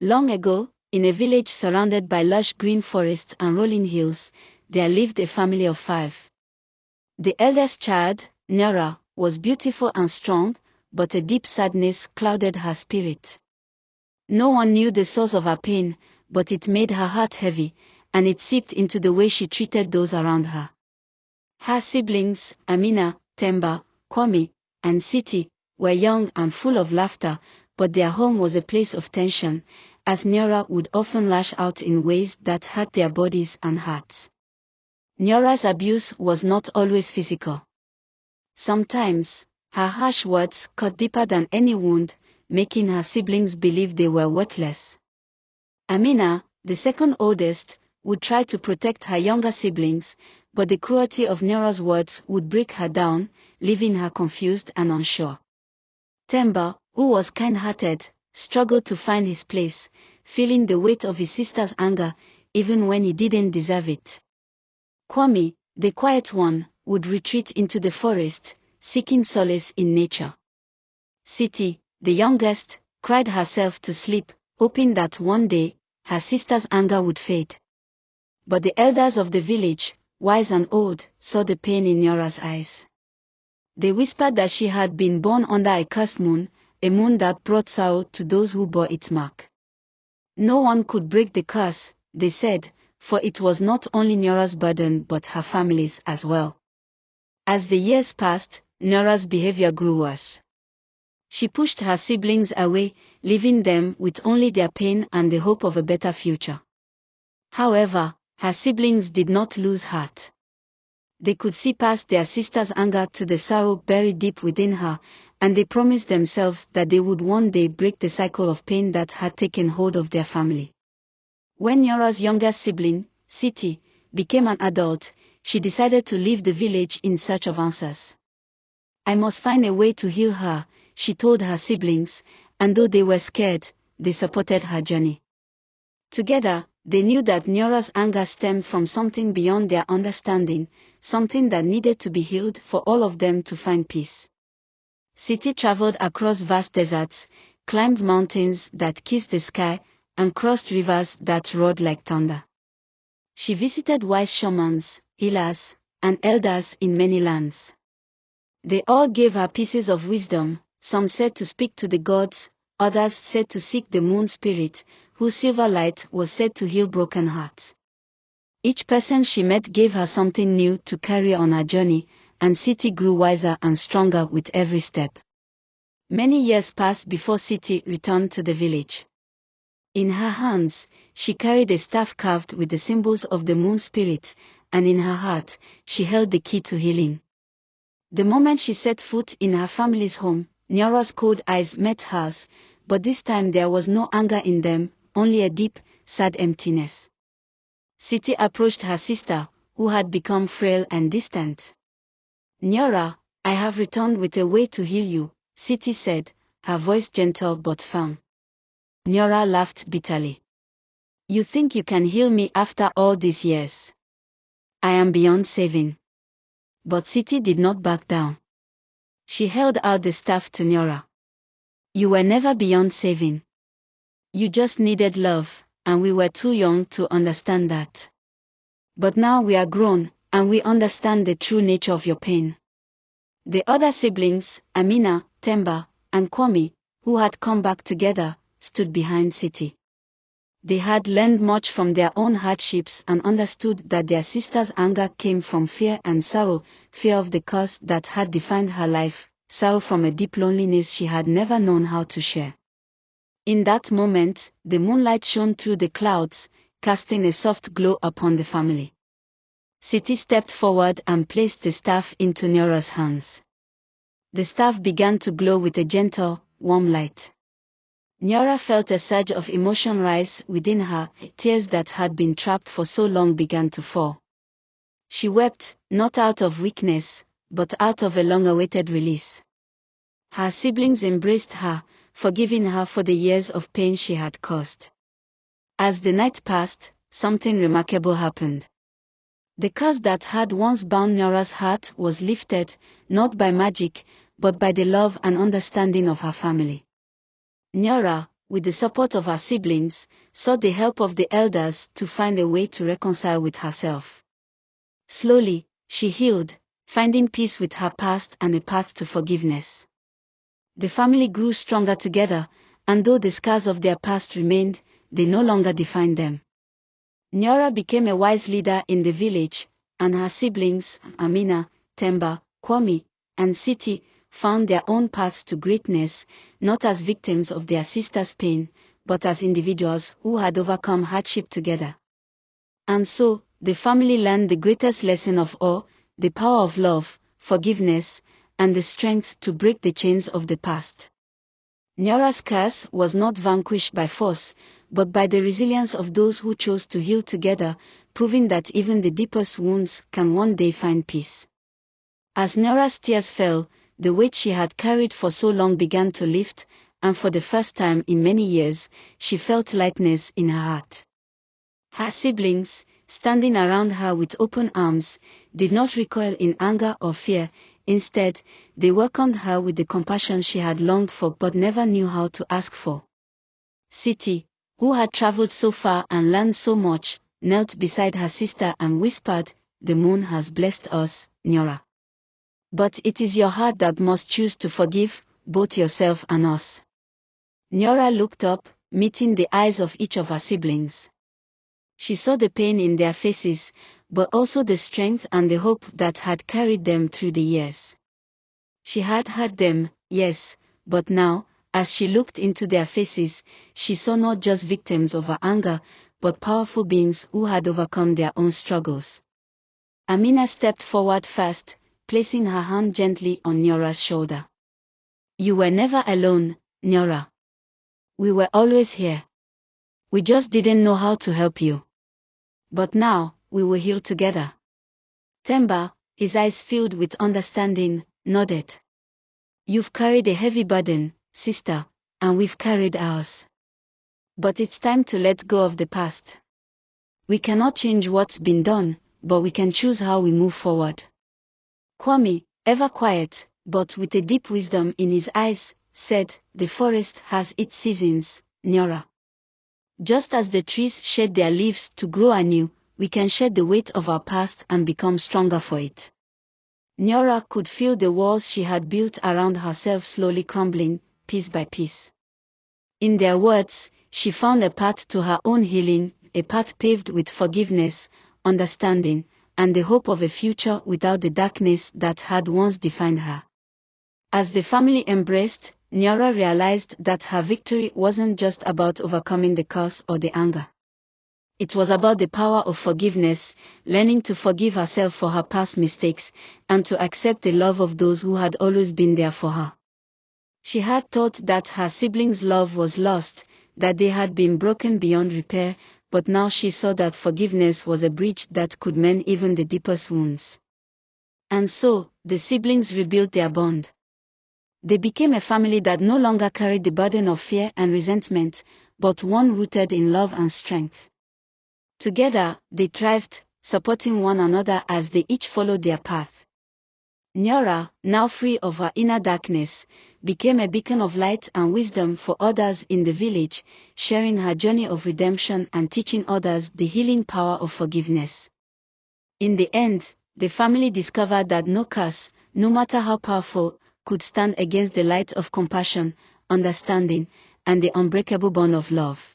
Long ago, in a village surrounded by lush green forests and rolling hills, there lived a family of 5. The eldest child, Nyara, was beautiful and strong, but a deep sadness clouded her spirit. No one knew the source of her pain, but it made her heart heavy, and it seeped into the way she treated those around her. Her siblings, Amina, Temba, Kwame, and Siti, were young and full of laughter, but their home was a place of tension, as Nyara would often lash out in ways that hurt their bodies and hearts. Nyara's abuse was not always physical. Sometimes, her harsh words cut deeper than any wound, making her siblings believe they were worthless. Amina, the second oldest, would try to protect her younger siblings, but the cruelty of Nyara's words would break her down, leaving her confused and unsure. Temba, who was kind-hearted, struggled to find his place, feeling the weight of his sister's anger, even when he didn't deserve it. Kwame, the quiet one, would retreat into the forest, seeking solace in nature. Siti, the youngest, cried herself to sleep, hoping that one day, her sister's anger would fade. But the elders of the village, wise and old, saw the pain in Nyara's eyes. They whispered that she had been born under a cursed moon, a moon that brought sorrow to those who bore its mark. No one could break the curse, they said, for it was not only Nyara's burden but her family's as well. As the years passed, Nyara's behavior grew worse. She pushed her siblings away, leaving them with only their pain and the hope of a better future. However, her siblings did not lose heart. They could see past their sister's anger to the sorrow buried deep within her, and they promised themselves that they would one day break the cycle of pain that had taken hold of their family. When Nyara's youngest sibling, Siti, became an adult, she decided to leave the village in search of answers. "I must find a way to heal her," she told her siblings, and though they were scared, they supported her journey. Together, they knew that Nyara's anger stemmed from something beyond their understanding, something that needed to be healed for all of them to find peace. Siti traveled across vast deserts, climbed mountains that kissed the sky, and crossed rivers that roared like thunder. She visited wise shamans, healers, and elders in many lands. They all gave her pieces of wisdom. Some said to speak to the gods, others said to seek the moon spirit, whose silver light was said to heal broken hearts. Each person she met gave her something new to carry on her journey, and Siti grew wiser and stronger with every step. Many years passed before Siti returned to the village. In her hands, she carried a staff carved with the symbols of the moon spirit, and in her heart, she held the key to healing. The moment she set foot in her family's home, Nyara's cold eyes met hers, but this time there was no anger in them, only a deep, sad emptiness. Siti approached her sister, who had become frail and distant. "Nyara, I have returned with a way to heal you," Siti said, her voice gentle but firm. Nyara laughed bitterly. "You think you can heal me after all these years? I am beyond saving." But Siti did not back down. She held out the staff to Nyara. "You were never beyond saving. You just needed love, and we were too young to understand that. But now we are grown, and we understand the true nature of your pain." The other siblings, Amina, Temba, and Kwame, who had come back together, stood behind Siti. They had learned much from their own hardships and understood that their sister's anger came from fear and sorrow, fear of the curse that had defined her life, sorrow from a deep loneliness she had never known how to share. In that moment, the moonlight shone through the clouds, casting a soft glow upon the family. Siti stepped forward and placed the staff into Nyara's hands. The staff began to glow with a gentle, warm light. Nyara felt a surge of emotion rise within her, tears that had been trapped for so long began to fall. She wept, not out of weakness, but out of a long-awaited release. Her siblings embraced her, forgiving her for the years of pain she had caused. As the night passed, something remarkable happened. The curse that had once bound Nyara's heart was lifted, not by magic, but by the love and understanding of her family. Nyara, with the support of her siblings, sought the help of the elders to find a way to reconcile with herself. Slowly, she healed, finding peace with her past and a path to forgiveness. The family grew stronger together, and though the scars of their past remained, they no longer defined them. Nyara became a wise leader in the village, and her siblings, Amina, Temba, Kwame, and Siti, found their own paths to greatness, not as victims of their sister's pain, but as individuals who had overcome hardship together. And so, the family learned the greatest lesson of all, the power of love, forgiveness, and the strength to break the chains of the past. Nyara's curse was not vanquished by force, but by the resilience of those who chose to heal together, proving that even the deepest wounds can one day find peace. As Nyara's tears fell, the weight she had carried for so long began to lift, and for the first time in many years, she felt lightness in her heart. Her siblings, standing around her with open arms, did not recoil in anger or fear. Instead, they welcomed her with the compassion she had longed for but never knew how to ask for. Siti, who had traveled so far and learned so much, knelt beside her sister and whispered, "The moon has blessed us, Nyara. But it is your heart that must choose to forgive, both yourself and us." Nyara looked up, meeting the eyes of each of her siblings. She saw the pain in their faces, but also the strength and the hope that had carried them through the years. She had hurt them, yes, but now, as she looked into their faces, she saw not just victims of her anger, but powerful beings who had overcome their own struggles. Amina stepped forward first, placing her hand gently on Nyara's shoulder. "You were never alone, Nyara. We were always here. We just didn't know how to help you. But now, we will heal together." Temba, his eyes filled with understanding, nodded. "You've carried a heavy burden, sister, and we've carried ours. But it's time to let go of the past. We cannot change what's been done, but we can choose how we move forward." Kwame, ever quiet, but with a deep wisdom in his eyes, said, "The forest has its seasons, Nyara. Just as the trees shed their leaves to grow anew, we can shed the weight of our past and become stronger for it." Nyara could feel the walls she had built around herself slowly crumbling, piece by piece. In their words, she found a path to her own healing, a path paved with forgiveness, understanding, and the hope of a future without the darkness that had once defined her. As the family embraced, Nyara realized that her victory wasn't just about overcoming the curse or the anger. It was about the power of forgiveness, learning to forgive herself for her past mistakes, and to accept the love of those who had always been there for her. She had thought that her siblings' love was lost, that they had been broken beyond repair, but now she saw that forgiveness was a bridge that could mend even the deepest wounds. And so, the siblings rebuilt their bond. They became a family that no longer carried the burden of fear and resentment, but one rooted in love and strength. Together, they thrived, supporting one another as they each followed their path. Nyara, now free of her inner darkness, became a beacon of light and wisdom for others in the village, sharing her journey of redemption and teaching others the healing power of forgiveness. In the end, the family discovered that no curse, no matter how powerful, could stand against the light of compassion, understanding, and the unbreakable bond of love.